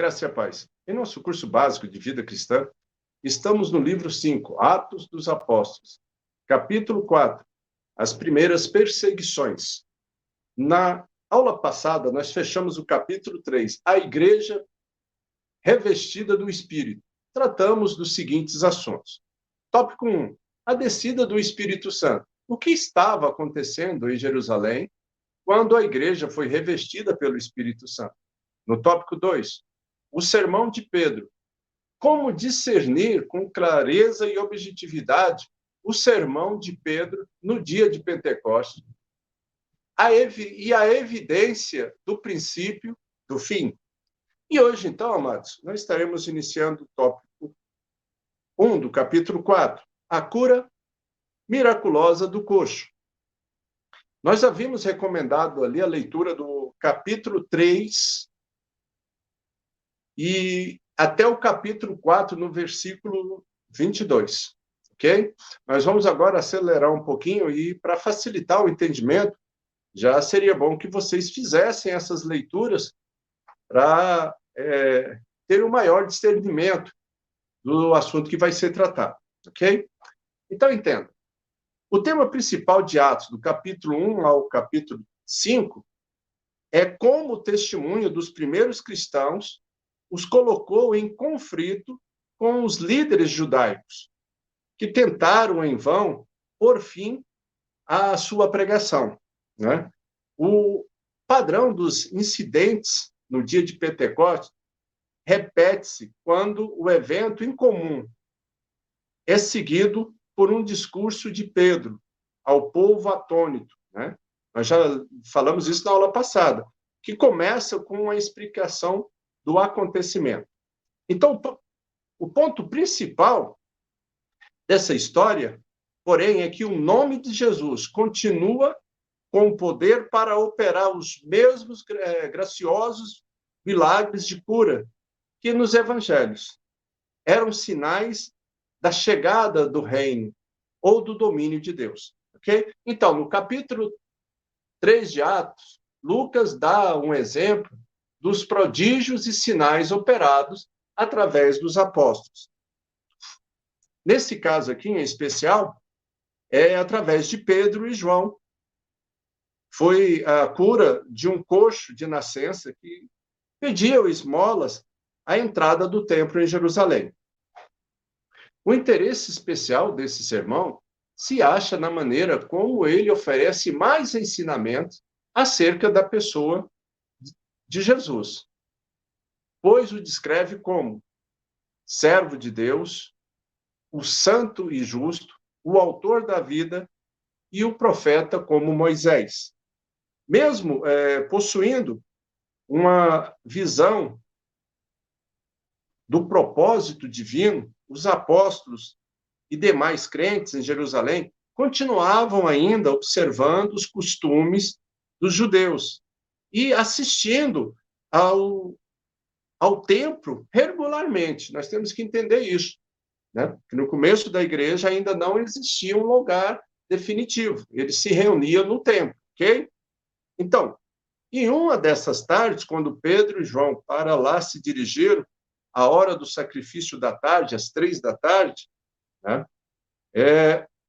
graça e a paz. Em nosso curso básico de vida cristã, estamos no livro 5, Atos dos Apóstolos, capítulo 4, as primeiras perseguições. Na aula passada, nós fechamos o capítulo 3, a igreja revestida do Espírito. Tratamos dos seguintes assuntos. Tópico 1, a descida do Espírito Santo. O que estava acontecendo em Jerusalém quando a igreja foi revestida pelo Espírito Santo? No tópico 2, o sermão de Pedro. Como discernir com clareza e objetividade o sermão de Pedro no dia de Pentecostes e a evidência do princípio do fim. E hoje, então, amados, nós estaremos iniciando o tópico 1 do capítulo 4, a cura miraculosa do coxo. Nós havíamos recomendado ali a leitura do capítulo 3 e até o capítulo 4, no versículo 22, ok? Nós vamos agora acelerar um pouquinho e, para facilitar o entendimento, já seria bom que vocês fizessem essas leituras para ter um maior discernimento do assunto que vai ser tratado, ok? Então, entenda. O tema principal de Atos, do capítulo 1 ao capítulo 5, é como o testemunho dos primeiros cristãos os colocou em conflito com os líderes judaicos, que tentaram, em vão, pôr fim à sua pregação, né? O padrão dos incidentes no dia de Pentecostes repete-se quando o evento em comum é seguido por um discurso de Pedro ao povo atônito, né? Nós já falamos isso na aula passada, que começa com uma explicação do acontecimento. Então, o ponto principal dessa história, porém, é que o nome de Jesus continua com o poder para operar os mesmos graciosos milagres de cura que nos evangelhos eram sinais da chegada do reino ou do domínio de Deus, ok? Então, no capítulo 3 de Atos, Lucas dá um exemplo dos prodígios e sinais operados através dos apóstolos. Nesse caso aqui, em especial, é através de Pedro e João. Foi a cura de um coxo de nascença que pedia esmolas à entrada do templo em Jerusalém. O interesse especial desse sermão se acha na maneira como ele oferece mais ensinamentos acerca da pessoa de Jesus, pois o descreve como servo de Deus, o santo e justo, o autor da vida e o profeta como Moisés. Mesmo possuindo uma visão do propósito divino, os apóstolos e demais crentes em Jerusalém continuavam ainda observando os costumes dos judeus e assistindo ao templo regularmente. Nós temos que entender isso, né? Que no começo da igreja ainda não existia um lugar definitivo. Eles se reuniam no templo, ok? Então, em uma dessas tardes, quando Pedro e João para lá se dirigiram, à hora do sacrifício da tarde, às 3 da tarde, né?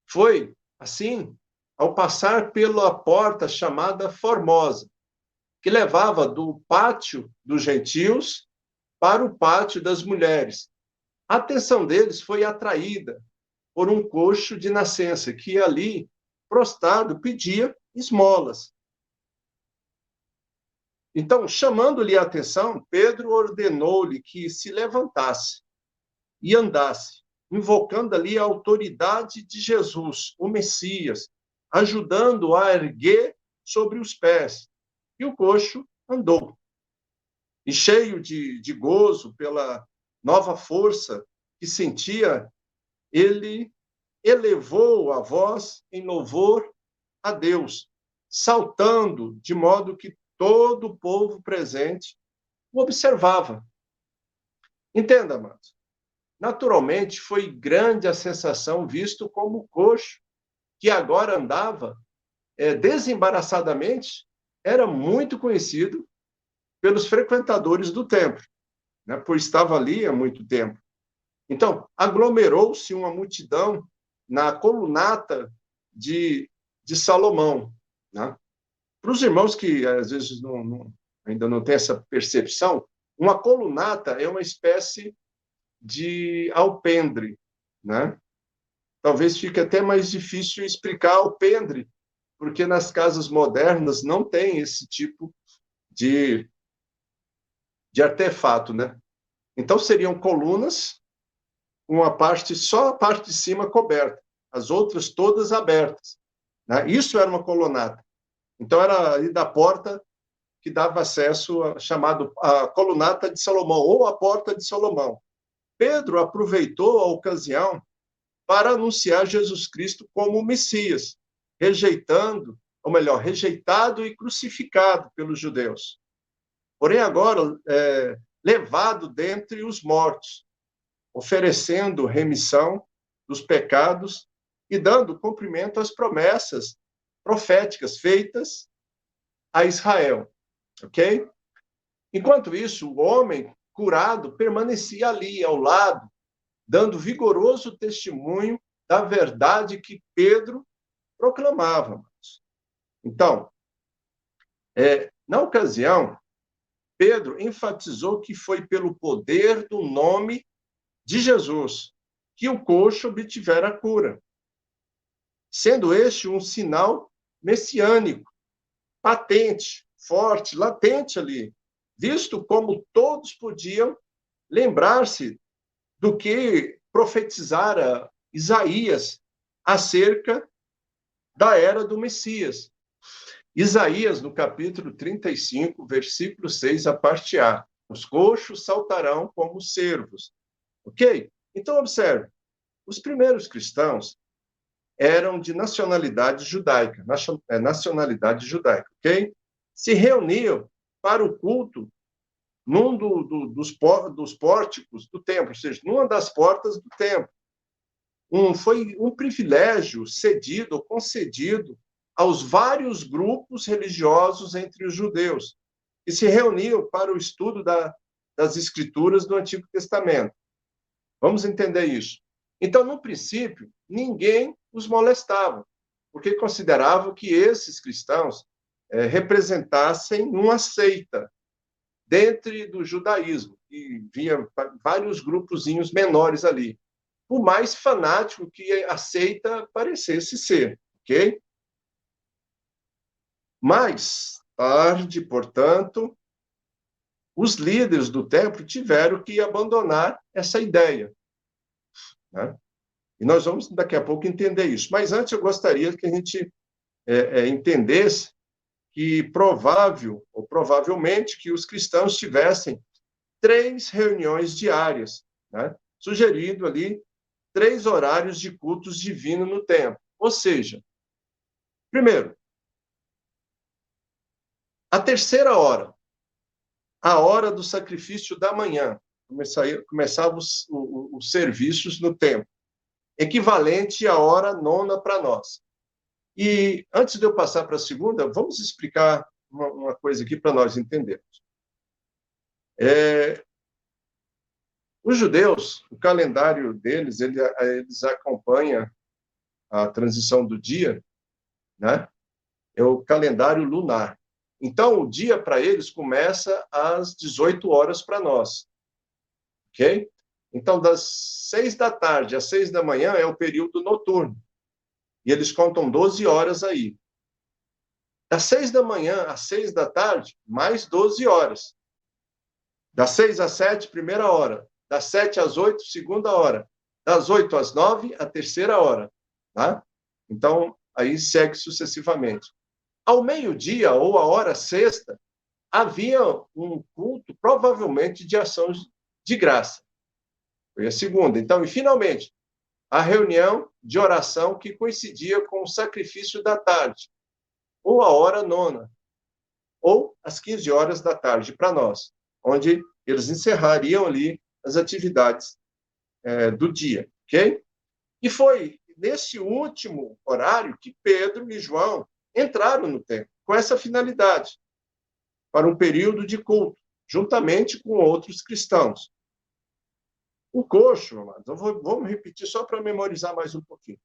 Foi assim, ao passar pela porta chamada Formosa, que levava do pátio dos gentios para o pátio das mulheres. A atenção deles foi atraída por um coxo de nascença, que ali, prostrado, pedia esmolas. Então, chamando-lhe a atenção, Pedro ordenou-lhe que se levantasse e andasse, invocando ali a autoridade de Jesus, o Messias, ajudando-o a erguer sobre os pés. E o coxo andou. E cheio de gozo pela nova força que sentia, ele elevou a voz em louvor a Deus, saltando de modo que todo o povo presente o observava. Entenda, amados. Naturalmente, foi grande a sensação visto como coxo, que agora andava desembaraçadamente, era muito conhecido pelos frequentadores do templo. né, pois estava ali há muito tempo. Então, aglomerou-se uma multidão na colunata de Salomão. Né? Para os irmãos que, às vezes, ainda não têm essa percepção, uma colunata é uma espécie de alpendre. Né? Talvez fique até mais difícil explicar alpendre, porque nas casas modernas não tem esse tipo de artefato. Né? Então, seriam colunas, uma parte, só a parte de cima coberta, as outras todas abertas. Né? Isso era uma colunata. Então, era ali da porta que dava acesso a chamado a colunata de Salomão, ou a porta de Salomão. Pedro aproveitou a ocasião para anunciar Jesus Cristo como o Messias, rejeitando, ou melhor, rejeitado e crucificado pelos judeus. Porém, agora, levado dentre os mortos, oferecendo remissão dos pecados e dando cumprimento às promessas proféticas feitas a Israel. Ok? Enquanto isso, o homem curado permanecia ali, ao lado, dando vigoroso testemunho da verdade que Pedro proclamava. Então, na ocasião, Pedro enfatizou que foi pelo poder do nome de Jesus que o coxo obtivera a cura, sendo este um sinal messiânico, patente, forte, latente ali, visto como todos podiam lembrar-se do que profetizara Isaías acerca da era do Messias. Isaías, no capítulo 35, versículo 6, a parte A. Os coxos saltarão como cervos. Ok? Então, observe. Os primeiros cristãos eram de nacionalidade judaica, ok? Se reuniam para o culto num dos pórticos do templo, ou seja, numa das portas do templo. Foi um privilégio cedido ou concedido aos vários grupos religiosos entre os judeus, que se reuniam para o estudo das escrituras do Antigo Testamento. Vamos entender isso. Então, no princípio, ninguém os molestava, porque consideravam que esses cristãos representassem uma seita dentro do judaísmo, e via vários grupozinhos menores ali, por mais fanático que a seita parecesse ser, ok? Mais tarde, portanto, os líderes do templo tiveram que abandonar essa ideia, né? E nós vamos, daqui a pouco, entender isso. Mas antes, eu gostaria que a gente entendesse que provavelmente, que os cristãos tivessem 3 reuniões diárias, né? Sugerindo ali 3 horários de cultos divinos no templo. Ou seja, primeiro, a terceira hora, a hora do sacrifício da manhã, começavam os serviços no templo, equivalente à hora nona para nós. E antes de eu passar para a segunda, vamos explicar uma coisa aqui para nós entendermos. Os judeus, o calendário deles, eles acompanham a transição do dia, né? É o calendário lunar. Então, o dia para eles começa às 18 horas para nós, ok? Então, das 6 da tarde às 6 da manhã é o período noturno. E eles contam 12 horas aí. Das 6 da manhã às 6 da tarde, mais 12 horas. Das 6 às 7, primeira hora. Das 7 às 8, segunda hora. Das 8 às 9, a terceira hora. Tá? Então, aí segue sucessivamente. Ao meio-dia, ou a hora sexta, havia um culto, provavelmente, de ação de graça. Foi a segunda. Então, e finalmente, a reunião de oração que coincidia com o sacrifício da tarde, ou a hora nona, ou às 15 horas da tarde para nós, onde eles encerrariam ali as atividades do dia, ok? E foi nesse último horário que Pedro e João entraram no templo, com essa finalidade, para um período de culto, juntamente com outros cristãos. O coxo, amados, vamos repetir só para memorizar mais um pouquinho.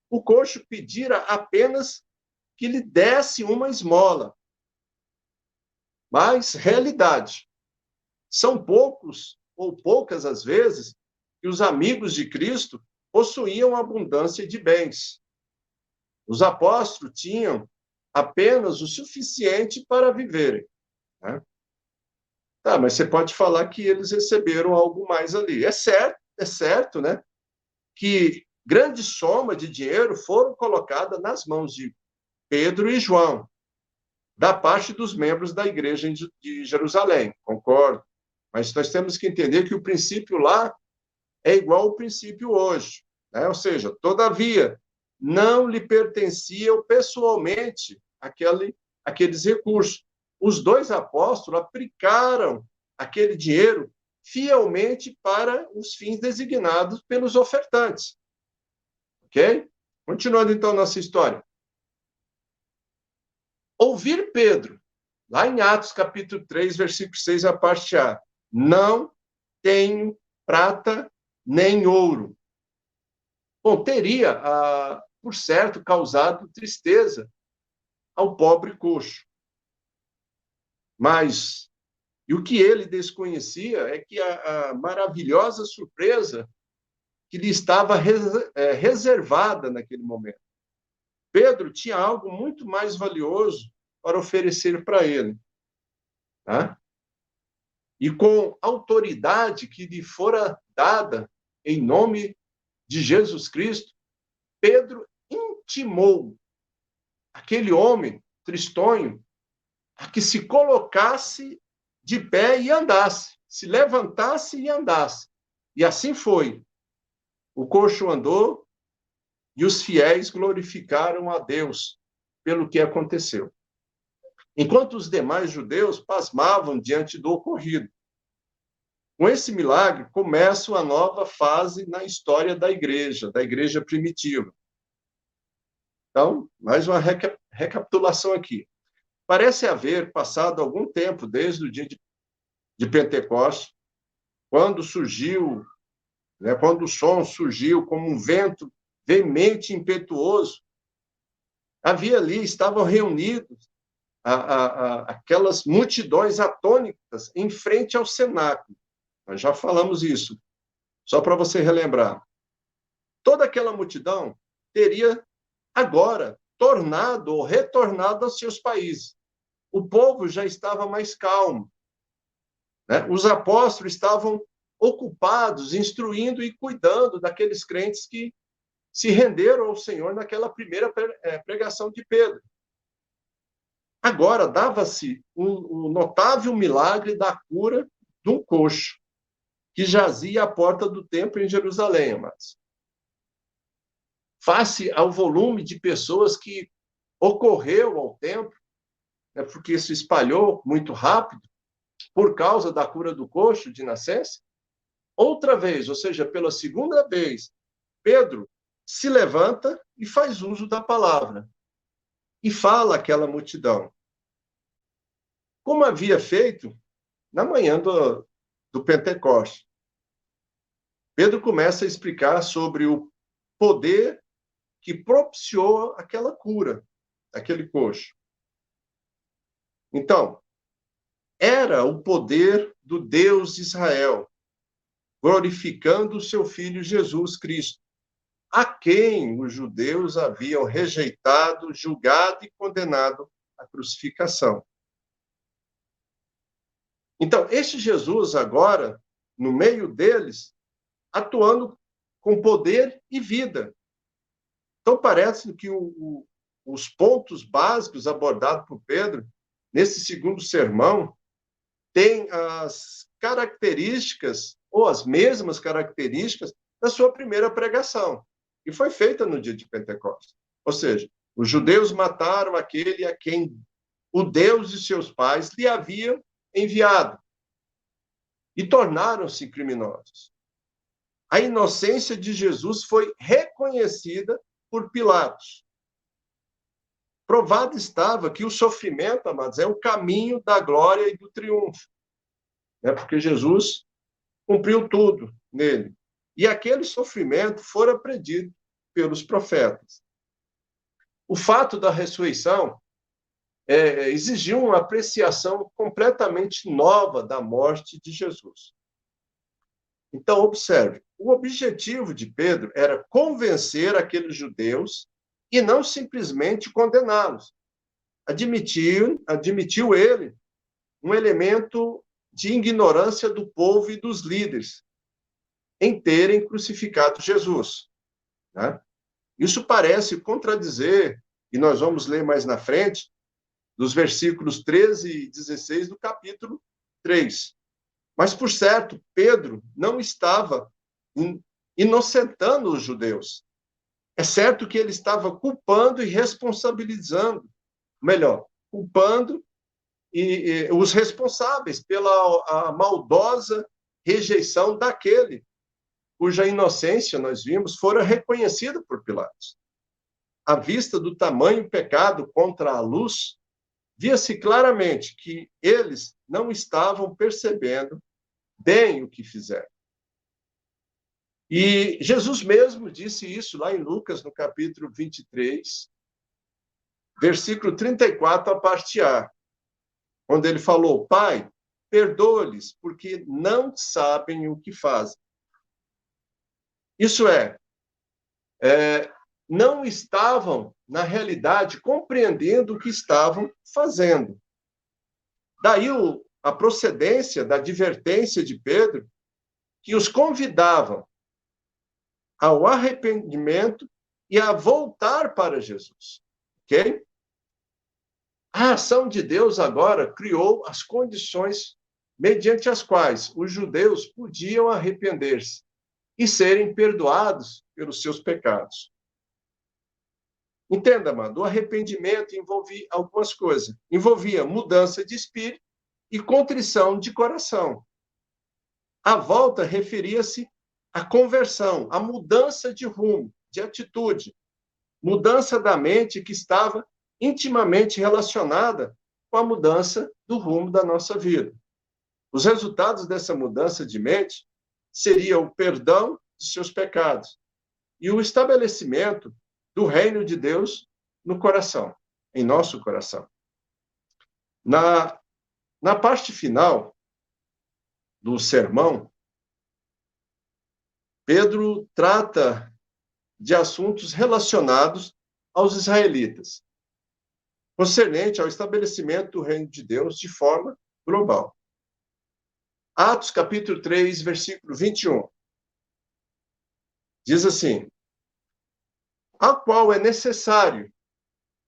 O coxo pedira apenas que lhe desse uma esmola. Mas, realidade, são poucos ou poucas as vezes que os amigos de Cristo possuíam abundância de bens. Os apóstolos tinham apenas o suficiente para viverem, né? Tá, mas você pode falar que eles receberam algo mais ali. É certo, né? Que grande soma de dinheiro foram colocadas nas mãos de Pedro e João, da parte dos membros da igreja de Jerusalém, concordo. Mas nós temos que entender que o princípio lá é igual ao princípio hoje, né? Ou seja, todavia, não lhe pertenciam pessoalmente aqueles recursos. Os dois apóstolos aplicaram aquele dinheiro fielmente para os fins designados pelos ofertantes. Ok? Continuando, então, nossa história. Ouvir Pedro, lá em Atos, capítulo 3, versículo 6, a parte A. Não tenho prata nem ouro. Bom, teria, por certo, causado tristeza ao pobre coxo. Mas, e o que ele desconhecia é que a maravilhosa surpresa que lhe estava reservada naquele momento. Pedro tinha algo muito mais valioso para oferecer para ele. Tá? E com autoridade que lhe fora dada em nome de Jesus Cristo, Pedro intimou aquele homem tristonho a que se colocasse de pé e andasse, se levantasse e andasse. E assim foi. O coxo andou e os fiéis glorificaram a Deus pelo que aconteceu. Enquanto os demais judeus pasmavam diante do ocorrido. Com esse milagre, começa uma nova fase na história da igreja primitiva. Então, mais uma recapitulação aqui. Parece haver passado algum tempo desde o dia de Pentecostes, quando surgiu, né, quando o som surgiu como um vento veemente e impetuoso. Havia ali, estavam reunidos aquelas multidões atônitas em frente ao cenáculo. Nós já falamos isso, só para você relembrar. Toda aquela multidão teria agora tornado ou retornado aos seus países. O povo já estava mais calmo, né? Os apóstolos estavam ocupados, instruindo e cuidando daqueles crentes que se renderam ao Senhor naquela primeira pregação de Pedro. Agora, dava-se um notável milagre da cura de um coxo, que jazia à porta do templo em Jerusalém, amados. Face ao volume de pessoas que ocorreu ao templo, né, porque se espalhou muito rápido, por causa da cura do coxo de nascença, outra vez, ou seja, pela segunda vez, Pedro se levanta e faz uso da palavra e fala àquela multidão. Como havia feito na manhã do Pentecostes. Pedro começa a explicar sobre o poder que propiciou aquela cura, aquele coxo. Então, era o poder do Deus de Israel, glorificando o seu Filho Jesus Cristo, a quem os judeus haviam rejeitado, julgado e condenado à crucificação. Então, este Jesus agora, no meio deles, atuando com poder e vida. Então, parece que os pontos básicos abordados por Pedro, nesse segundo sermão, têm as características, ou as mesmas características, da sua primeira pregação, que foi feita no dia de Pentecostes. Ou seja, os judeus mataram aquele a quem o Deus de seus pais lhe havia enviado e tornaram-se criminosos. A inocência de Jesus foi reconhecida por Pilatos. Provado estava que o sofrimento, amados, é o caminho da glória e do triunfo. né? Porque Jesus cumpriu tudo nele. E aquele sofrimento fora predito pelos profetas. O fato da ressurreição exigiu uma apreciação completamente nova da morte de Jesus. Então, observe, o objetivo de Pedro era convencer aqueles judeus e não simplesmente condená-los. Admitiu ele um elemento de ignorância do povo e dos líderes em terem crucificado Jesus, né? Isso parece contradizer, e nós vamos ler mais na frente, dos versículos 13 e 16 do capítulo 3. Mas, por certo, Pedro não estava inocentando os judeus. É certo que ele estava culpando e responsabilizando, melhor, culpando os responsáveis pela a maldosa rejeição daquele cuja inocência, nós vimos, fora reconhecida por Pilatos. À vista do tamanho pecado contra a luz, via-se claramente que eles não estavam percebendo bem o que fizeram. E Jesus mesmo disse isso lá em Lucas, no capítulo 23, versículo 34, a parte A, onde ele falou: Pai, perdoa-lhes, porque não sabem o que fazem. Isso não estavam, na realidade, compreendendo o que estavam fazendo. Daí a procedência da advertência de Pedro, que os convidavam ao arrependimento e a voltar para Jesus. Ok? A ação de Deus agora criou as condições mediante as quais os judeus podiam arrepender-se e serem perdoados pelos seus pecados. Entenda, amado, o arrependimento envolvia algumas coisas. Envolvia mudança de espírito e contrição de coração. A volta referia-se à conversão, à mudança de rumo, de atitude, mudança da mente que estava intimamente relacionada com a mudança do rumo da nossa vida. Os resultados dessa mudança de mente seria o perdão de seus pecados e o estabelecimento do reino de Deus no coração, em nosso coração. Na parte final do sermão, Pedro trata de assuntos relacionados aos israelitas, concernente ao estabelecimento do reino de Deus de forma global. Atos, capítulo 3, versículo 21. Diz assim: a qual é necessário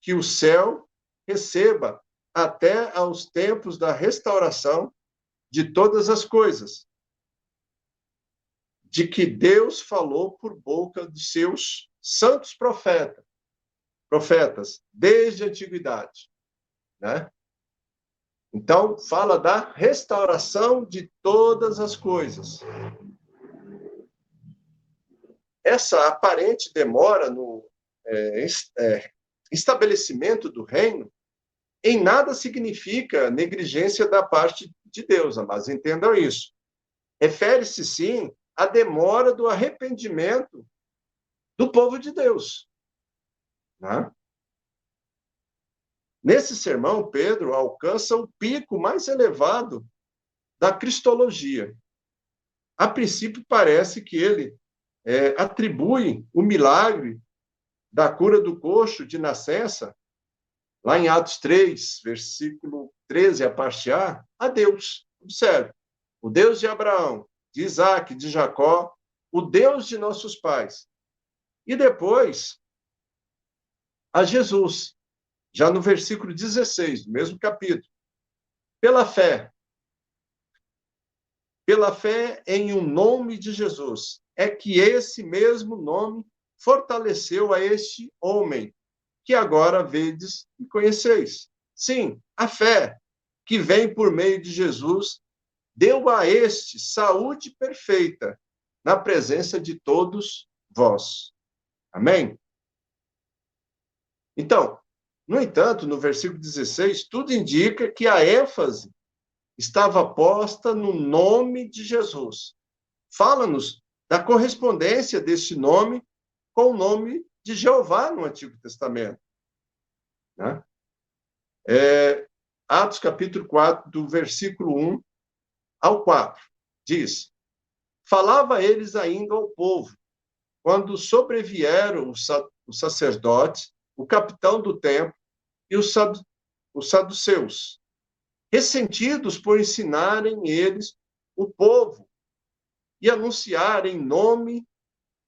que o céu receba até aos tempos da restauração de todas as coisas, de que Deus falou por boca de seus santos profetas, desde a antiguidade, né? Então, fala da restauração de todas as coisas. Essa aparente demora no estabelecimento do reino em nada significa negligência da parte de Deus, mas entendam isso. Refere-se, sim, à demora do arrependimento do povo de Deus, né? Nesse sermão, Pedro alcança o pico mais elevado da cristologia. A princípio, parece que ele atribui o milagre da cura do coxo de nascença, lá em Atos 3, versículo 13, a parte A Deus. Observe, o Deus de Abraão, de Isaac, de Jacó, o Deus de nossos pais. E depois, a Jesus, já no versículo 16, do mesmo capítulo. Pela fé em um nome de Jesus, é que esse mesmo nome fortaleceu a este homem, que agora vedes e conheceis. Sim, a fé que vem por meio de Jesus deu a este saúde perfeita na presença de todos vós. Amém? Então, no entanto, no versículo 16, tudo indica que a ênfase estava posta no nome de Jesus. Fala-nos da correspondência desse nome com o nome de Jeová no Antigo Testamento. Né? Atos capítulo 4, do versículo 1 ao 4, diz: falava eles ainda ao povo, quando sobrevieram os sacerdotes, o capitão do templo e os saduceus, ressentidos por ensinarem eles o povo e anunciarem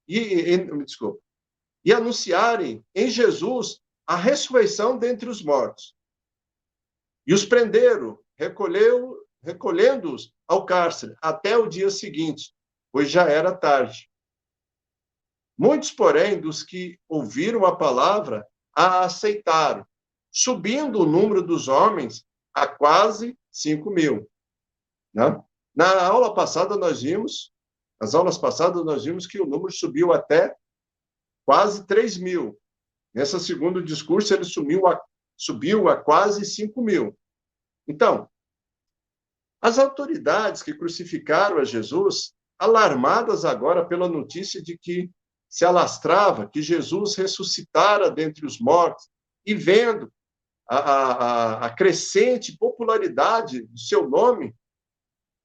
e anunciarem em Jesus a ressurreição dentre os mortos. E os prenderam, recolhendo-os ao cárcere até o dia seguinte, pois já era tarde. Muitos, porém, dos que ouviram a palavra, a aceitaram, subindo o número dos homens a quase 5.000. Né? Nas aulas passadas, nós vimos que o número subiu até quase 3.000. Nesse segundo discurso, ele subiu a quase 5.000. Então, as autoridades que crucificaram a Jesus, alarmadas agora pela notícia de que se alastrava, que Jesus ressuscitara dentre os mortos, e vendo a crescente popularidade do seu nome,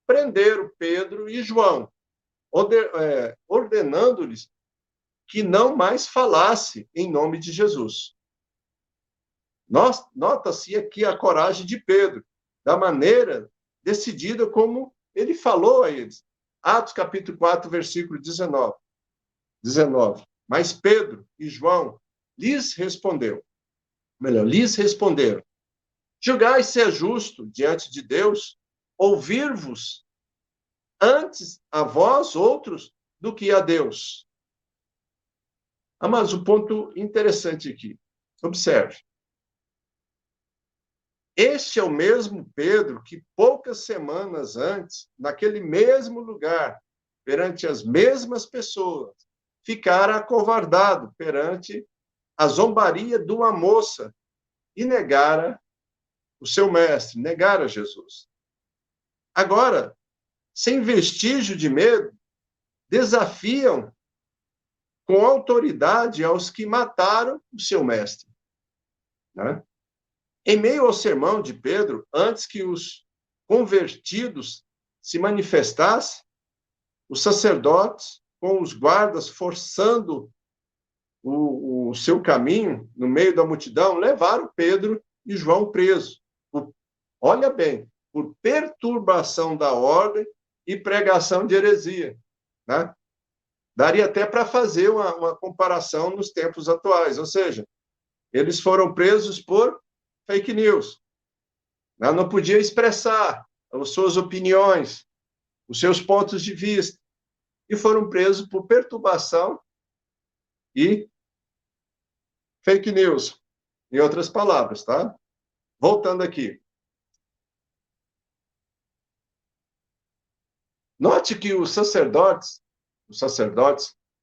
prenderam Pedro e João, ordenando-lhes que não mais falasse em nome de Jesus. Nota-se aqui a coragem de Pedro, da maneira decidida como ele falou a eles. Atos capítulo 4, versículo 19. Mas Pedro e João lhes responderam: julgai se é justo diante de Deus ouvir-vos antes a vós outros do que a Deus. Mas o ponto interessante aqui, observe. Este é o mesmo Pedro que poucas semanas antes, naquele mesmo lugar, perante as mesmas pessoas, ficara acovardado perante a zombaria de uma moça e negara o seu mestre, negara Jesus. Agora, sem vestígio de medo, desafiam com autoridade aos que mataram o seu mestre. Né? Em meio ao sermão de Pedro, antes que os convertidos se manifestassem, os sacerdotes, com os guardas forçando o seu caminho no meio da multidão, levaram Pedro e João presos. Olha bem, por perturbação da ordem e pregação de heresia. Né? Daria até para fazer uma comparação nos tempos atuais, ou seja, eles foram presos por fake news. Não podia expressar as suas opiniões, os seus pontos de vista, e foram presos por perturbação e fake news, em outras palavras, tá? Voltando aqui. Note que os sacerdotes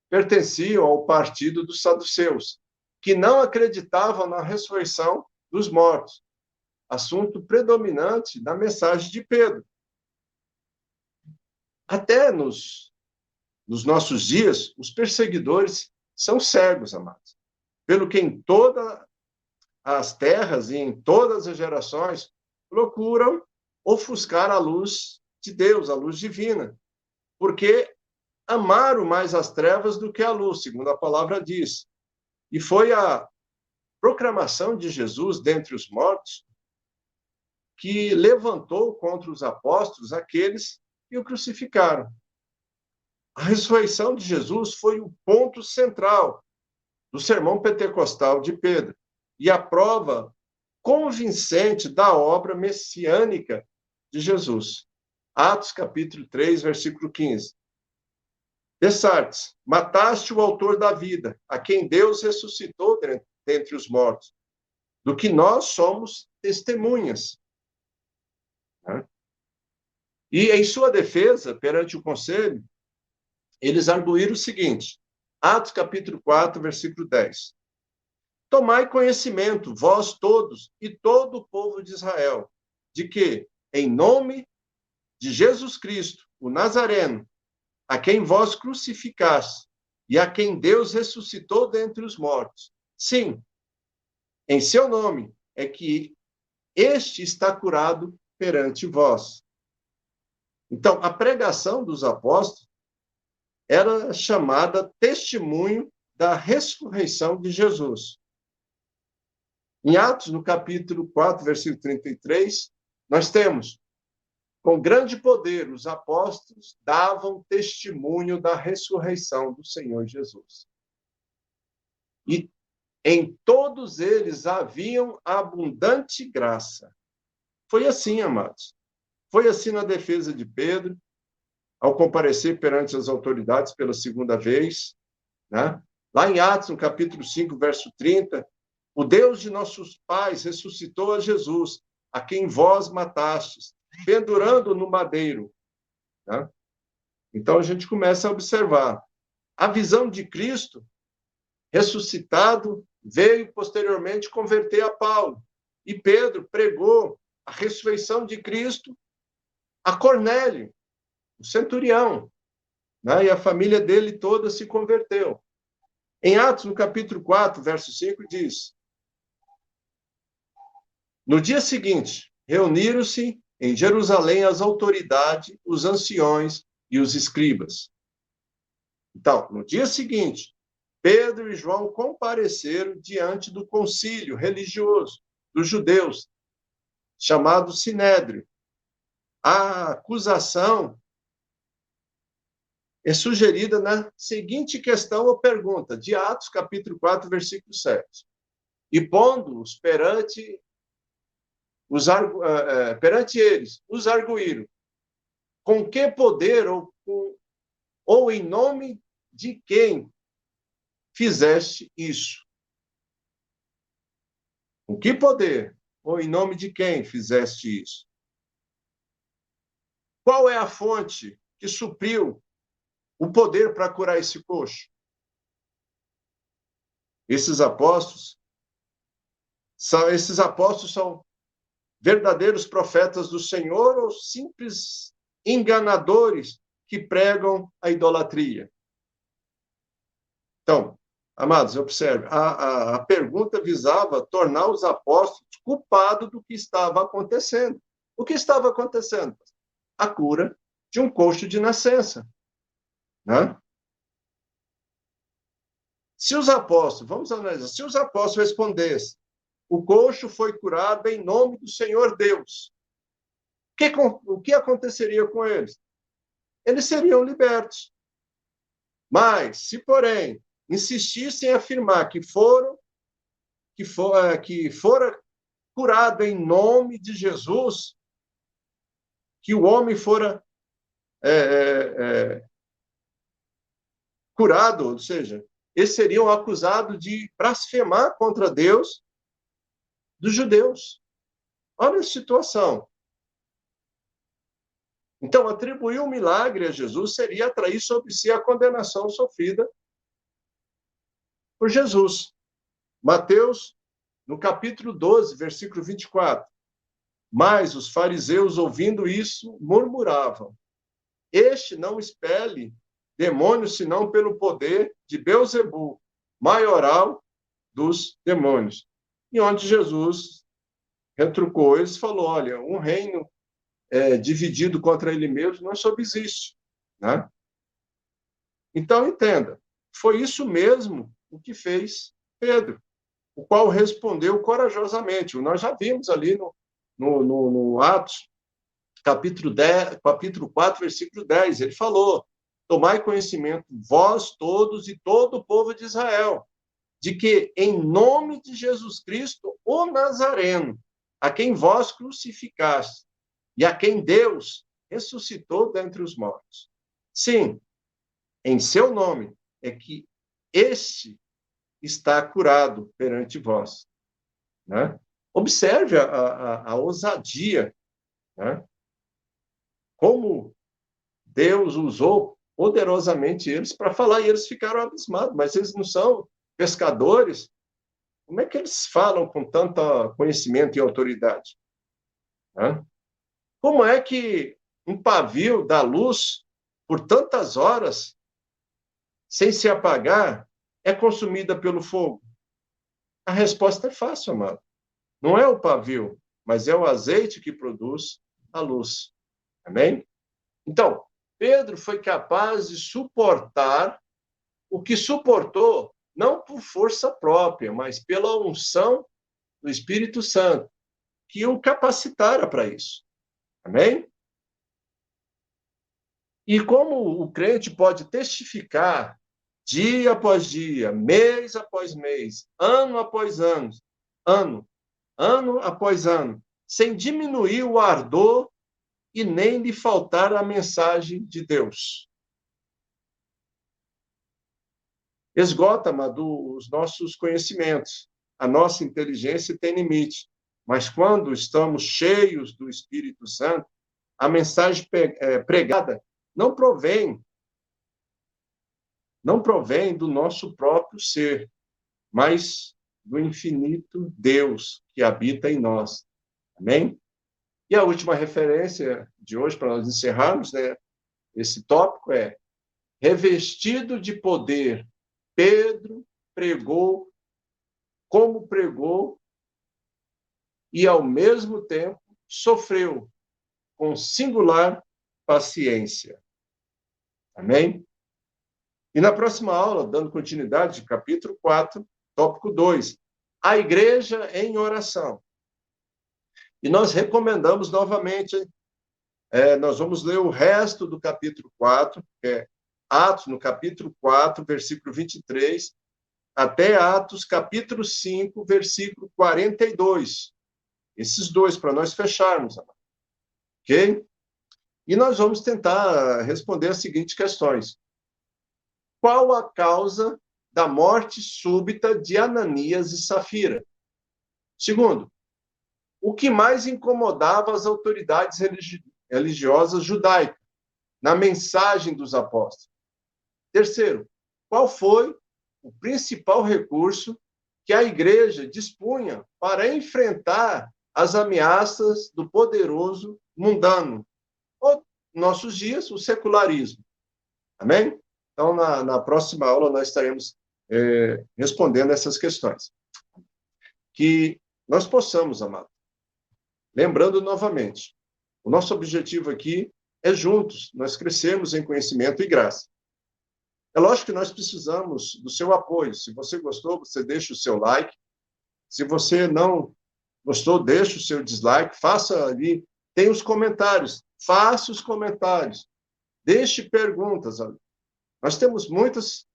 pertenciam ao partido dos saduceus, que não acreditavam na ressurreição dos mortos, assunto predominante na mensagem de Pedro. Até nos nossos dias, os perseguidores são cegos, amados, pelo que em todas as terras e em todas as gerações procuram ofuscar a luz de Deus, a luz divina, porque amaram mais as trevas do que a luz, segundo a palavra diz. E foi a proclamação de Jesus dentre os mortos que levantou contra os apóstolos aqueles que o crucificaram. A ressurreição de Jesus foi o ponto central do sermão pentecostal de Pedro e a prova convincente da obra messiânica de Jesus. Atos capítulo 3, versículo 15. Dessartes, mataste o autor da vida, a quem Deus ressuscitou dentre os mortos, do que nós somos testemunhas. E em sua defesa, perante o conselho, eles arguíram o seguinte, Atos capítulo 4, versículo 10. Tomai conhecimento, vós todos, e todo o povo de Israel, de que, em nome de Jesus Cristo, o Nazareno, a quem vós crucificaste e a quem Deus ressuscitou dentre os mortos. Sim, em seu nome é que este está curado perante vós. Então, a pregação dos apóstolos era chamada testemunho da ressurreição de Jesus. Em Atos, no capítulo 4, versículo 33, nós temos: com grande poder, os apóstolos davam testemunho da ressurreição do Senhor Jesus. E em todos eles haviam abundante graça. Foi assim, amados. Foi assim na defesa de Pedro, ao comparecer perante as autoridades pela segunda vez, né? Lá em Atos, no capítulo 5, verso 30, o Deus de nossos pais ressuscitou a Jesus, a quem vós matastes, pendurando no madeiro. Né? Então, a gente começa a observar. A visão de Cristo ressuscitado veio posteriormente converter a Paulo. E Pedro pregou a ressurreição de Cristo a Cornélio, o centurião. Né? E a família dele toda se converteu. Em Atos, no capítulo 4, verso 5, diz: no dia seguinte, reuniram-se em Jerusalém as autoridades, os anciões e os escribas. Então, no dia seguinte, Pedro e João compareceram diante do concílio religioso dos judeus, chamado Sinédrio. A acusação é sugerida na seguinte questão ou pergunta, de Atos, capítulo 4, versículo 7. E pondo-os perante eles, os arguíram: com que poder ou em nome de quem fizeste isso? Com que poder ou em nome de quem fizeste isso? Qual é a fonte que supriu o poder para curar esse coxo? Esses apóstolos são verdadeiros profetas do Senhor ou simples enganadores que pregam a idolatria? Então, amados, observe, a pergunta visava tornar os apóstolos culpados do que estava acontecendo. O que estava acontecendo? A cura de um coxo de nascença. Né? Se os apóstolos, vamos analisar, se os apóstolos respondessem: o coxo foi curado em nome do Senhor Deus, o que aconteceria com eles? Eles seriam libertos. Mas, se, porém, insistissem em afirmar que fora curado em nome de Jesus, que o homem fora curado, ou seja, eles seriam acusados de blasfemar contra Deus dos judeus. Olha a situação. Então, atribuir um milagre a Jesus seria atrair sobre si a condenação sofrida por Jesus. Mateus, no capítulo 12, versículo 24. Mas os fariseus, ouvindo isso, murmuravam: este não expele demônios, senão pelo poder de Beelzebu, maioral dos demônios. E onde Jesus retrucou eles, falou: olha, um reino dividido contra ele mesmo não subsiste. Né? Então, entenda, foi isso mesmo o que fez Pedro, o qual respondeu corajosamente. Nós já vimos ali no Atos, capítulo 4, versículo 10, ele falou: tomai conhecimento, vós todos e todo o povo de Israel, de que, em nome de Jesus Cristo, o Nazareno, a quem vós crucificaste, e a quem Deus ressuscitou dentre os mortos. Sim, em seu nome é que este está curado perante vós. Né? Observe a ousadia, né? Como Deus usou poderosamente eles para falar, e eles ficaram abismados, mas eles não são pescadores. Como é que eles falam com tanto conhecimento e autoridade? Né? Como é que um pavio dá luz por tantas horas sem se apagar é consumida pelo fogo? A resposta é fácil, amado. Não é o pavio, mas é o azeite que produz a luz. Amém? Então, Pedro foi capaz de suportar o que suportou, não por força própria, mas pela unção do Espírito Santo, que o capacitara para isso. Amém? E como o crente pode testificar dia após dia, mês após mês, ano após ano, ano após ano, sem diminuir o ardor e nem lhe faltar a mensagem de Deus. Esgota, Madu, os nossos conhecimentos. A nossa inteligência tem limite. Mas quando estamos cheios do Espírito Santo, a mensagem pregada não provém do nosso próprio ser, mas do infinito Deus que habita em nós. Amém? E a última referência de hoje, para nós encerrarmos, né, esse tópico é: revestido de poder, Pedro pregou como pregou e, ao mesmo tempo, sofreu com singular paciência. Amém? E na próxima aula, dando continuidade, capítulo 4, tópico 2, a igreja em oração. E nós recomendamos novamente, nós vamos ler o resto do capítulo 4, que é Atos, no capítulo 4, versículo 23, até Atos, capítulo 5, versículo 42. Esses dois, para nós fecharmos, ok? E nós vamos tentar responder as seguintes questões. Qual a causa da morte súbita de Ananias e Safira? Segundo, o que mais incomodava as autoridades religiosas judaicas na mensagem dos apóstolos? Terceiro, qual foi o principal recurso que a igreja dispunha para enfrentar as ameaças do poderoso mundano, ou, nossos dias, o secularismo? Amém? Então, na próxima aula, nós estaremos respondendo essas questões. Que nós possamos, amado. Lembrando novamente, o nosso objetivo aqui é juntos, nós crescermos em conhecimento e graça. É lógico que nós precisamos do seu apoio. Se você gostou, você deixa o seu like. Se você não gostou, deixa o seu dislike. Faça ali, tem os comentários. Faça os comentários. Deixe perguntas. Nós temos muitas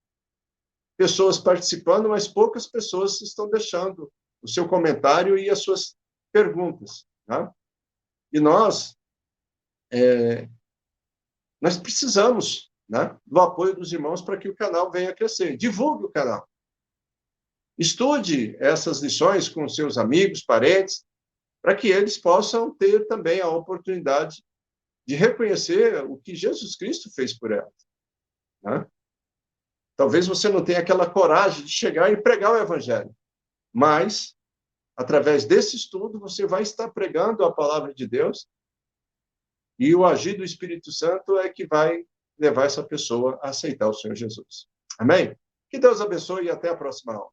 pessoas participando, mas poucas pessoas estão deixando o seu comentário e as suas perguntas. Né? E nós precisamos, né, do apoio dos irmãos para que o canal venha a crescer. Divulgue o canal. Estude essas lições com seus amigos, parentes, para que eles possam ter também a oportunidade de reconhecer o que Jesus Cristo fez por elas. Né? Talvez você não tenha aquela coragem de chegar e pregar o evangelho, mas, através desse estudo, você vai estar pregando a palavra de Deus e o agir do Espírito Santo é que vai levar essa pessoa a aceitar o Senhor Jesus. Amém? Que Deus abençoe e até a próxima aula.